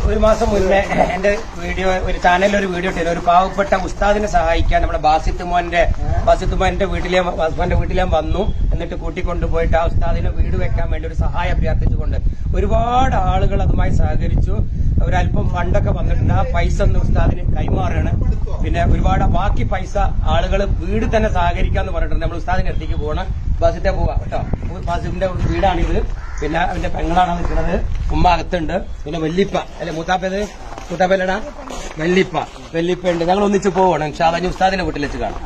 ഒരു മാസം മുന്നേ എന്റെ വീഡിയോ ഒരു ചാനലിൽ ഒരു വീഡിയോ ഇട്ടിരുന്നു. ഒരു പാവപ്പെട്ട ഉസ്താദിനെ സഹായിക്കാൻ നമ്മുടെ ബാസിത്ത് മോന്റെ വീട്ടിലെ വന്നു. എന്നിട്ട് കൂട്ടിക്കൊണ്ടുപോയിട്ട് ആ ഉസ്താദിനെ വീട് വെക്കാൻ വേണ്ടി ഒരു സഹായം അഭ്യർത്ഥിച്ചുകൊണ്ട് ഒരുപാട് ആളുകൾ അതുമായി സഹകരിച്ചു. ഒരല്പം ഫണ്ടൊക്കെ വന്നിട്ടുണ്ട്. ആ പൈസ ഒന്ന് ഉസ്താദിന് കൈമാറുകയാണ്. പിന്നെ ഒരുപാട് ബാക്കി പൈസ ആളുകൾ വീട് തന്നെ സഹകരിക്കാന്ന് പറഞ്ഞിട്ടുണ്ട്. നമ്മൾ ഉസ്താദിന്റെ അടുത്തേക്ക് പോകണം. ബാസിത്തെ പോവാ കേട്ടോ. ബാസിത്തിന്റെ വീടാണിത്. പിന്നെ അവന്റെ പെങ്ങളാണ് നിൽക്കുന്നത്. ഉമ്മ അകത്തുണ്ട്. പിന്നെ വല്ലിപ്പ അല്ലെ മൂത്താപ്പല്ലടാ വെല്ലിപ്പ ഉണ്ട്. ഞങ്ങൾ ഒന്നിച്ച് പോവണം. ഷാദാനി ഉസ്താദിന്റെ വീട്ടിൽ വെച്ച് കാണാം.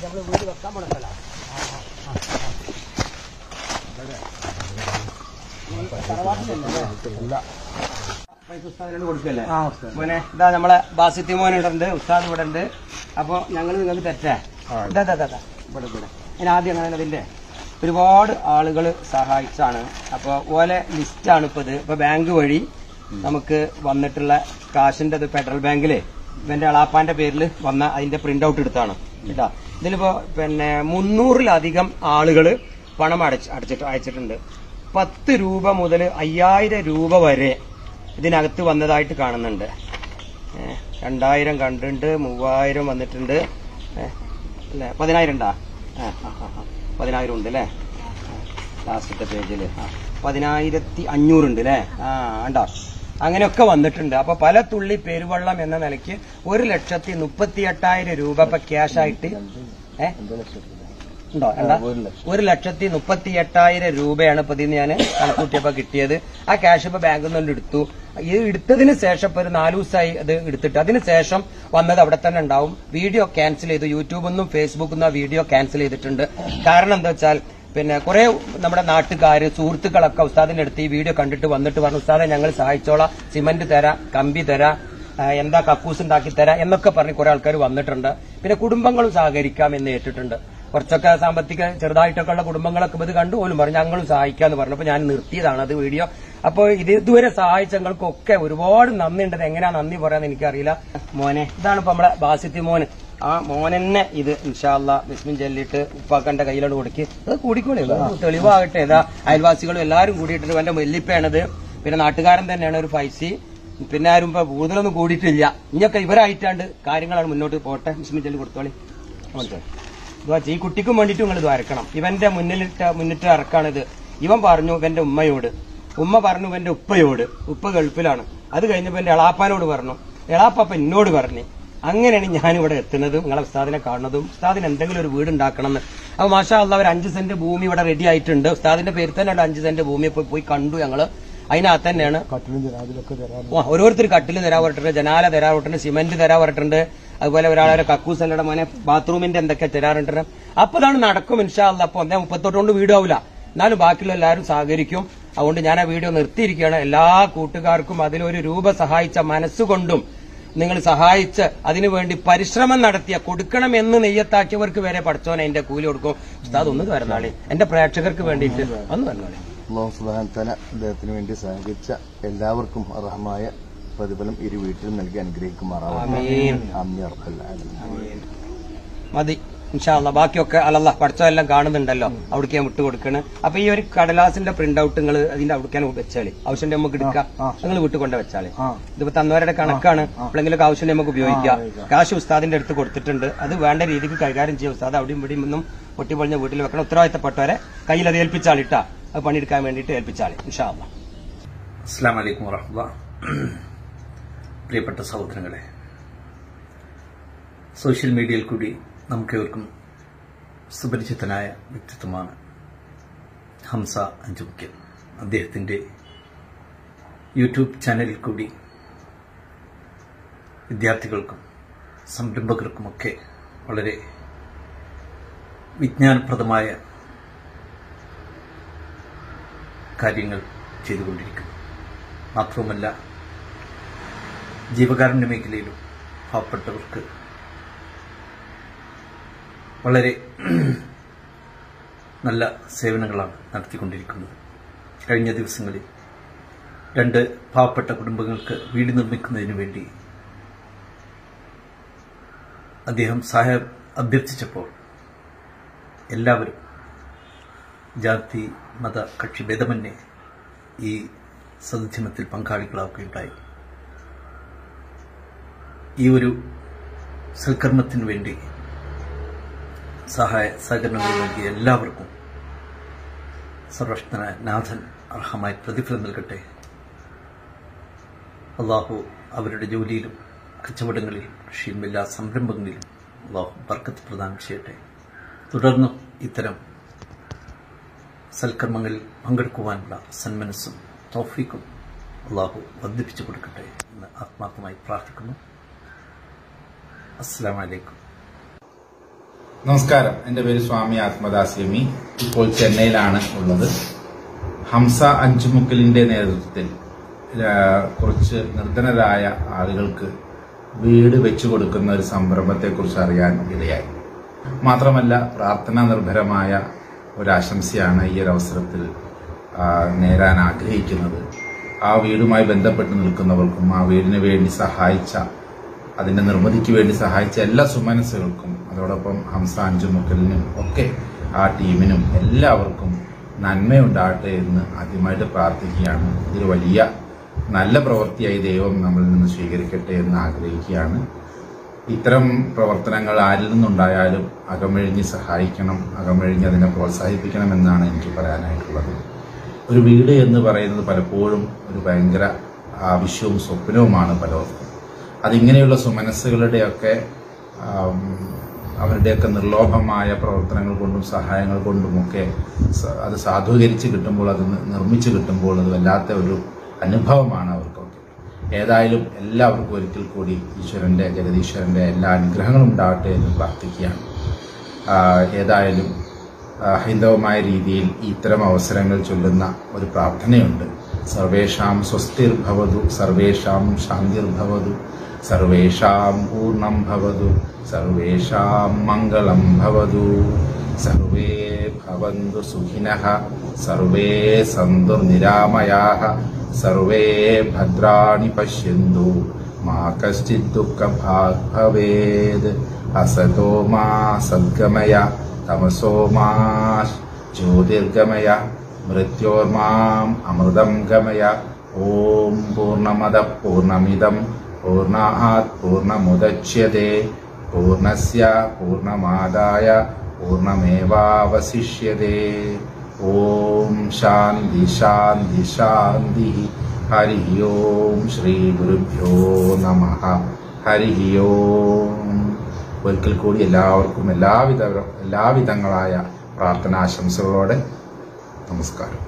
നമ്മള് വീട് വെക്കാൻ പോണല്ല. ഉസ്താദിനോട് കൊടുക്കല്ലേ മോനെ? ഇതാ നമ്മളെ ബാസിത്തി മോനുണ്ട്, ഉസ്താദ് ഇവിടെ ഉണ്ട്. അപ്പൊ ഞങ്ങൾ നിങ്ങൾക്ക് തെറ്റേ ഇവിടെ ഞാൻ ആദ്യം അങ്ങനെ അതിന്റെ ഒരുപാട് ആളുകൾ സഹായിച്ചാണ്. അപ്പൊ ഓലെ ലിസ്റ്റാണ് ഇപ്പൊ ഇത്. ഇപ്പൊ ബാങ്ക് വഴി നമുക്ക് വന്നിട്ടുള്ള കാശിന്റെ ഫെഡറൽ ബാങ്കില് ഇവന്റെ അളാപ്പാന്റെ പേരിൽ വന്ന അതിന്റെ പ്രിന്റ് ഔട്ട് എടുത്താണ് കേട്ടാ. ഇതിലിപ്പോ പിന്നെ 300-ലധികം ആളുകള് പണം അയച്ചിട്ടുണ്ട്. 10 രൂപ മുതൽ 5000 രൂപ വരെ ഇതിനകത്ത് വന്നതായിട്ട് കാണുന്നുണ്ട്. 2000 കണ്ടിട്ടുണ്ട്, 3000 വന്നിട്ടുണ്ട് അല്ലെ, 10000 ഉണ്ടാ? 10000 ഉണ്ട് അല്ലേ ലാസ്റ്റത്തെ പേജില്. 10500 ഉണ്ട് അല്ലേ? ഉണ്ടോ? അങ്ങനെയൊക്കെ വന്നിട്ടുണ്ട്. അപ്പൊ പല തുള്ളി പെരുവെള്ളം എന്ന നിലയ്ക്ക് 1,38,000 രൂപ ഇപ്പൊ ക്യാഷ് ആയിട്ട് ഉണ്ടോ? 1,38,000 രൂപയാണ് ഇപ്പൊ ഇതിന് ഞാൻ കണക്കൂട്ടിയപ്പോ കിട്ടിയത്. ആ ക്യാഷ് ഇപ്പൊ ബാങ്കിൽ നിന്ന് എടുത്തു. ഇത് എടുത്തതിന് ശേഷം ഇപ്പൊ ഒരു 4 ദിവസമായി ഇത് എടുത്തിട്ട് അതിനുശേഷം വന്നത് അവിടെ തന്നെ ഉണ്ടാവും. വീഡിയോ ക്യാൻസൽ ചെയ്തു. യൂട്യൂബിൽ നിന്നും ഫേസ്ബുക്കിൽ നിന്നും വീഡിയോ ക്യാൻസൽ ചെയ്തിട്ടുണ്ട്. കാരണം എന്താ വെച്ചാൽ പിന്നെ കുറെ നമ്മുടെ നാട്ടുകാര് സുഹൃത്തുക്കളൊക്കെ ഉസ്താദിന്റെ അടുത്ത് ഈ വീഡിയോ കണ്ടിട്ട് വന്നിട്ട് പറഞ്ഞു, ഉസ്താദെ ഞങ്ങൾ സഹായിച്ചോളാം, സിമന്റ് തരാം, കമ്പി തരാം, എന്താ കക്കൂസ് ഉണ്ടാക്കി തരാം എന്നൊക്കെ പറഞ്ഞ് കുറെ ആൾക്കാർ വന്നിട്ടുണ്ട്. പിന്നെ കുടുംബങ്ങളും സഹകരിക്കാം എന്ന് ഏറ്റിട്ടുണ്ട്. കുറച്ചൊക്കെ സാമ്പത്തിക ചെറുതായിട്ടൊക്കെ ഉള്ള കുടുംബങ്ങളൊക്കെ ഇത് കണ്ടു പോലും പറഞ്ഞു ഞങ്ങളും സഹായിക്കാന്ന് പറഞ്ഞു. അപ്പൊ ഞാൻ നിർത്തിയതാണ് അത് വീഡിയോ. അപ്പൊ ഇതുവരെ സഹായിച്ചങ്ങൾക്കൊക്കെ ഒരുപാട് നന്ദി ഉണ്ടത്. എങ്ങനെയാ നന്ദി പറയാന്ന് എനിക്കറിയില്ല. മോനെ ഇതാണ് ഇപ്പൊ നമ്മളെ ബാസിത്തി മോന്. ആ മോനെന്നെ ഇത് ഇൻഷാ അല്ലാഹ് ബിസ്മിൻ ചൊല്ലിയിട്ട് ഉപ്പാക്കന്റെ കയ്യിലോട് കൊടുക്കി അത് കൂടിക്കോളേ തെളിവാകട്ടെ. ഏതാ അയൽവാസികളും എല്ലാവരും കൂടിയിട്ടുണ്ട്. എന്റെ വെല്ലിപ്പയാണത്. പിന്നെ നാട്ടുകാരൻ തന്നെയാണ് ഒരു ഫൈസി. പിന്നെ ആരും ഇപ്പൊ കൂടുതലൊന്നും കൂടിയിട്ടില്ല. ഇനിയൊക്കെ ഇവരായിട്ടാണ്ട് കാര്യങ്ങളാണ് മുന്നോട്ട് പോട്ടെ. ബിസ്മിൻ ചൊല്ലി കൊടുത്തോളി. ഈ കുട്ടിക്കും വേണ്ടിയിട്ട് നിങ്ങൾ ദ്വാരക്കണം. ഇവന്റെ മുന്നിട്ട് ഇറക്കാണിത്. ഇവൻ പറഞ്ഞു ഇവന്റെ ഉമ്മയോട്, ഉമ്മ പറഞ്ഞു ഇവന്റെ ഉപ്പയോട്. ഉപ്പ ഗൾഫിലാണ്. അത് കഴിഞ്ഞപ്പോ എന്റെ എളാപ്പാനോട് പറഞ്ഞു, എളാപ്പ എന്നോട് പറഞ്ഞു. അങ്ങനെയാണ് ഞാനിവിടെ എത്തുന്നതും നിങ്ങളെ ഉസ്താദിനെ കാണുന്നതും. ഉസ്താദിന് എന്തെങ്കിലും ഒരു വീട് ഉണ്ടാക്കണം എന്ന്. അപ്പൊ മാഷാ അല്ലാഹ് ഒരു 5 സെന്റ് ഭൂമി ഇവിടെ റെഡി ആയിട്ടുണ്ട്. ഉസ്താദിന്റെ പേര് തന്നെ 5 സെന്റ് ഭൂമി പോയി കണ്ടു ഞങ്ങള്. അതിനകത്ത് തന്നെയാണ് ഓരോരുത്തർ കട്ടില് തരാൻ പറഞ്ഞിട്ടുണ്ട്, ജനാല തരാൻ പറഞ്ഞിട്ടുണ്ട്, സിമന്റ് തരാൻ പറഞ്ഞിട്ടുണ്ട്. അതുപോലെ ഒരാളെ കക്കൂസല്ലയുടെ മോനെ ബാത്റൂമിന്റെ എന്തൊക്കെ തരാറുണ്ട്. അപ്പൊ ഇതാണ് നടക്കും ഇൻഷാ അല്ലാഹ്. അപ്പൊ 38 കൊണ്ട് വീടാവില്ല, എന്നാലും ബാക്കിയുള്ള എല്ലാവരും സഹകരിക്കും. അതുകൊണ്ട് ഞാൻ ആ വീഡിയോ നിർത്തിയിരിക്കുകയാണ്. എല്ലാ കൂട്ടുകാർക്കും അതിലൊരു രൂപ സഹായിച്ച മനസ്സുകൊണ്ടും നിങ്ങൾ സഹായിച്ച് അതിനുവേണ്ടി പരിശ്രമം നടത്തിയ കൊടുക്കണം എന്ന് നെയ്യത്താക്കിയവർക്ക് വരെ പഠിച്ചോനെ എന്റെ കൂലി കൊടുക്കും. ഉസ്താദ് ഒന്ന് വരുന്നാളി എന്റെ പ്രേക്ഷകർക്ക് വേണ്ടിയിട്ട് ഒന്ന് വരുന്നാളി. അല്ലാഹു സുബ്ഹാനഹു വ തആല അദ്ദേഹത്തിന് വേണ്ടി സഹകരിച്ച എല്ലാവർക്കും അർഹമായ പ്രതിഫലം ഇരു വീട്ടിലും നൽകി അനുഗ്രഹിക്കുമാറാവട്ടെ. മതി ഇൻഷാ അല്ലാഹ്. ബാക്കിയൊക്കെ അല്ലല്ലാഹ് പഠിച്ചോ എല്ലാം കാണുന്നുണ്ടല്ലോ. അവിടേക്ക് ഞാൻ വിട്ടു കൊടുക്കണ്. അപ്പൊ ഈ ഒരു കടലാസിന്റെ പ്രിന്റ് ഔട്ട് നിങ്ങൾ അതിന്റെ അവിടേക്കാൻ വെച്ചാളി. ആവശ്യം നമുക്ക് എടുക്കാം. നിങ്ങൾ വീട്ടിൽ കൊണ്ട് വെച്ചാളി. ഇതിപ്പോ തന്നവരുടെ കണക്കാണ്. എപ്പോഴെങ്കിലും ആവശ്യം നമുക്ക് ഉപയോഗിക്കാം. കാശ് ഉസ്താദിന്റെ അടുത്ത് കൊടുത്തിട്ടുണ്ട്. അത് വേണ്ട രീതിക്ക് കൈകാര്യം ചെയ്യാം. ഉസ്താദ് അവിടെയും ഇവിടെയും ഒന്നും പൊട്ടിപ്പൊളിഞ്ഞ വീട്ടിൽ വെക്കണം. ഉത്തരവാദിത്തപ്പെട്ടവരെ കയ്യിൽ അത് ഏൽപ്പിച്ചാളിട്ടാ. അത് പണിയെടുക്കാൻ വേണ്ടിയിട്ട് ഏൽപ്പിച്ചാളി ഇൻഷാ അല്ലാഹ്. അസ്സലാമു അലൈക്കും വറഹ്മത്തുള്ളാഹി. പ്രിയപ്പെട്ട സഹോദരങ്ങളെ, സോഷ്യൽ മീഡിയയിൽ കൂടി നമുക്കേവർക്കും സുപരിചിതനായ വ്യക്തിത്വമാണ് ഹംസ അഞ്ചുമുക്കിൽ. അദ്ദേഹത്തിന്റെ യൂട്യൂബ് ചാനലിൽ കൂടി വിദ്യാർത്ഥികൾക്കും സംരംഭകർക്കുമൊക്കെ വളരെ വിജ്ഞാനപ്രദമായ കാര്യങ്ങൾ ചെയ്തുകൊണ്ടിരിക്കുന്നു. മാത്രവുമല്ല, ജീവകാരുണ്യ മേഖലയിലും പാവപ്പെട്ടവർക്ക് വളരെ നല്ല സേവനങ്ങളാണ് നടത്തിക്കൊണ്ടിരിക്കുന്നത്. കഴിഞ്ഞ ദിവസങ്ങളിൽ 2 പാവപ്പെട്ട കുടുംബങ്ങൾക്ക് വീട് നിർമ്മിക്കുന്നതിന് വേണ്ടി അദ്ദേഹം സഹായം അഭ്യർത്ഥിച്ചപ്പോൾ എല്ലാവരും ജാതി മത കക്ഷി ഭേദമന്യേ ഈ സദസ്യമത്തിൽ പങ്കാളികളാവുകയുണ്ടായി. ഈ ഒരു സൽക്കർമ്മത്തിനു വേണ്ടി സഹായ സഹകരണങ്ങൾ നൽകിയ എല്ലാവർക്കും സർവശക്തനായ നാഥൻ അർഹമായ പ്രതിഫലം നൽകട്ടെ. അള്ളാഹു അവരുടെ ജോലിയിലും കച്ചവടങ്ങളിലും കൃഷിയിലും എല്ലാ സംരംഭങ്ങളിലും അള്ളാഹു ബർക്കത്ത് പ്രദാനം ചെയ്യട്ടെ. തുടർന്നും ഇത്തരം സൽക്കർമ്മങ്ങളിൽ പങ്കെടുക്കുവാനുള്ള സന്മനസ്സും തൗഫീഖും അള്ളാഹു വർദ്ധിപ്പിച്ചു കൊടുക്കട്ടെ എന്ന് ആത്മാർത്ഥമായി പ്രാർത്ഥിക്കുന്നു. അസ്സലാമു അലൈക്കും. നമസ്കാരം. എന്റെ പേര് സ്വാമി ആത്മദാസ്യമി. ഇപ്പോൾ ചെന്നൈയിലാണ് ഉള്ളത്. ഹംസ അഞ്ചുമുക്കലിന്റെ നേതൃത്വത്തിൽ കുറച്ച് നിർധനരായ ആളുകൾക്ക് വീട് വെച്ചു കൊടുക്കുന്ന ഒരു സംരംഭത്തെക്കുറിച്ച് അറിയാൻ ഇടയായി. മാത്രമല്ല, പ്രാർത്ഥനാ നിർഭരമായ ഒരാശംസയാണ് ഈ ഒരു അവസരത്തിൽ നേരാൻ ആഗ്രഹിക്കുന്നത്. ആ വീടുമായി ബന്ധപ്പെട്ട് നിൽക്കുന്നവർക്കും ആ വീടിന് വേണ്ടി സഹായിച്ച, അതിന്റെ നിർമ്മിതിക്ക് വേണ്ടി സഹായിച്ച എല്ലാ സുമനസ്സുകൾക്കും, അതോടൊപ്പം ഹംസ അഞ്ചുമുക്കലിനും ഒക്കെ ആ ടീമിനും എല്ലാവർക്കും നന്മയുണ്ടാകട്ടെ എന്ന് ആദ്യമായിട്ട് പ്രാർത്ഥിക്കുകയാണ്. ഇതൊരു വലിയ നല്ല പ്രവൃത്തിയായി ദൈവം നമ്മളിൽ നിന്ന് സ്വീകരിക്കട്ടെ എന്ന് ആഗ്രഹിക്കുകയാണ്. ഇത്തരം പ്രവർത്തനങ്ങൾ ആരിൽ നിന്നുണ്ടായാലും അകമഴിഞ്ഞ് സഹായിക്കണം, അകമഴിഞ്ഞ് അതിനെ പ്രോത്സാഹിപ്പിക്കണം എന്നാണ് എനിക്ക് പറയാനായിട്ടുള്ളത്. ഒരു വീട് എന്ന് പറയുന്നത് പലപ്പോഴും ഒരു ഭയങ്കര ആവശ്യവും സ്വപ്നവുമാണ് പലർക്കും. അതിങ്ങനെയുള്ള സുമനസ്സുകളുടെയൊക്കെ അവരുടെയൊക്കെ നിർലോഭമായ പ്രവർത്തനങ്ങൾ കൊണ്ടും സഹായങ്ങൾ കൊണ്ടുമൊക്കെ അത് സാധൂകരിച്ച് കിട്ടുമ്പോൾ, അത് നിർമ്മിച്ച് കിട്ടുമ്പോൾ അത് വല്ലാത്ത ഒരു അനുഭവമാണ് അവർക്കൊക്കെ. ഏതായാലും എല്ലാവർക്കും ഒരിക്കൽ കൂടി ഈശ്വരന്റെ, ജഗദീശ്വരന്റെ എല്ലാ അനുഗ്രഹങ്ങളും ഉണ്ടാകട്ടെ എന്ന് പ്രാർത്ഥിക്കുകയാണ്. ഏതായാലും ഹൈന്ദവമായ രീതിയിൽ ഇത്തരം അവസരങ്ങൾ ചൊല്ലുന്ന ഒരു പ്രാർത്ഥനയുണ്ട്. സർവേഷാം സ്വസ്തിർഭവതു, സർവേഷാം ശാന്തിർഭവതു, സർവേഷാം പൂർണ്ണം ഭവതു, സർവേഷാം മംഗളം ഭവതു, സർവേ ഭവന്തു സുഖിനഃ, സർവേ സന്തു നിരാമയാഃ, സർവേ ഭദ്രാണി പശ്യന്തു, മാ കശ്ചിത് ദുഃഖഭാഗ് ഭവേത്. അസതോ മാ സദ്ഗമയ, തമസോ മാ ജ്യോതിർഗമയ, മൃത്യോർമാം അമൃതം ഗമയ. ഓം പൂർണ്ണമദഃ പൂർണ്ണമിദം പൂർണ്ണാത് പൂർണ്ണമുദച്യത്തെ പൂർണ്ണസ്യ പൂർണ്ണമാദായ പൂർണ്ണമേവാവശിഷ്യത്തെ. ഓം ശാന്തി ശാന്തി ശാന്തി. ഹരി ഓം. ശ്രീ ഗുരുഭ്യോ നമഃ. ഹരി ഓം. ഒരിക്കൽ കൂടി എല്ലാവർക്കും എല്ലാവിധങ്ങളായ പ്രാർത്ഥനാശംസകളോടെ നമസ്കാരം.